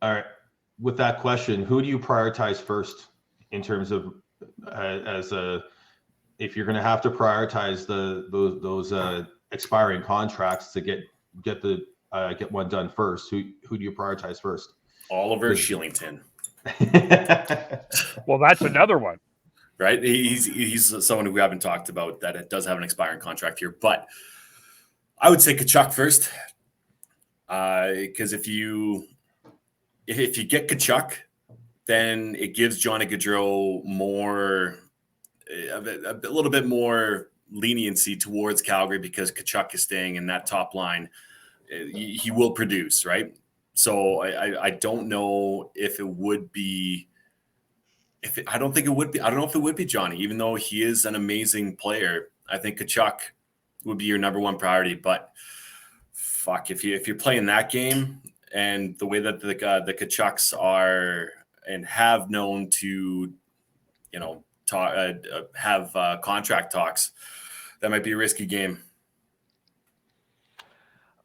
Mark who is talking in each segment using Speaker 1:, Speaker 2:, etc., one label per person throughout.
Speaker 1: All right. With that question, who do you prioritize first in terms of as a if you're going to have to prioritize those expiring contracts to get one done first? Who do you prioritize first?
Speaker 2: Oliver Shillington.
Speaker 3: Well, that's another one.
Speaker 2: Right? He's someone who we haven't talked about that does have an expiring contract here. But I would say Tkachuk first. Because if you get Tkachuk, then it gives Johnny Gaudreau a little bit more leniency towards Calgary because Tkachuk is staying in that top line. He will produce, right? So I don't know if it would be. I don't think it would be. I don't know if it would be Johnny, even though he is an amazing player. I think Tkachuk would be your number one priority. But fuck, if you're playing that game and the way that the Tkachuks are and have known to, have contract talks, that might be a risky game.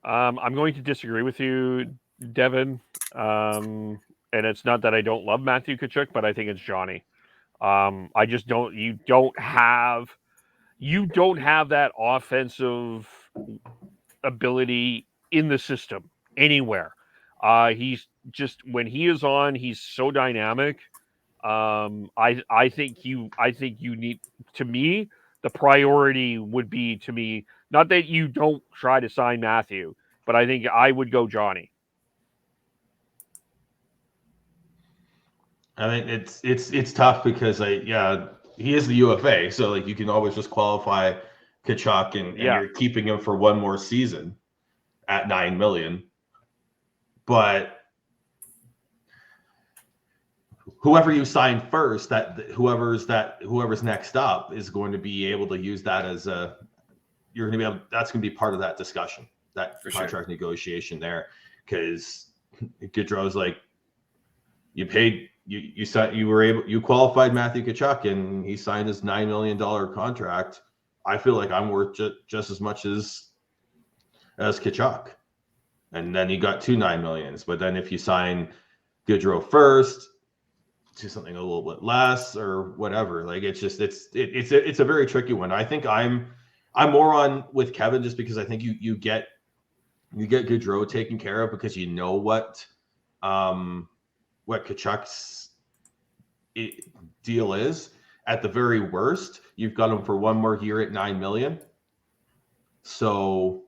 Speaker 3: I'm going to disagree with you, Devin. And it's not that I don't love Matthew Tkachuk, but I think it's Johnny. I just don't. You don't have that offensive ability in the system anywhere. He's just when he is on, he's so dynamic. I think you need, to me, the priority would be, to me, not that you don't try to sign Matthew, but I think I would go Johnny.
Speaker 1: I think it's tough because he is the UFA, so like you can always just qualify Tkachuk and you're keeping him for one more season at $9 million. But whoever you sign first, whoever's next up is going to be able to use that as that's going to be part of that discussion, that for contract negotiation there, because Gaudreau's like, you qualified Matthew Tkachuk and he signed his $9 million contract. I feel like I'm worth just as much as Tkachuk. And then you got two $9 millions. But then if you sign Gaudreau first to something a little bit less or whatever, like it's a very tricky one. I think I'm more on with Kevin just because I think you get Gaudreau taken care of because you know what Tkachuk's deal is. At the very worst, you've got him for one more year at $9 million. So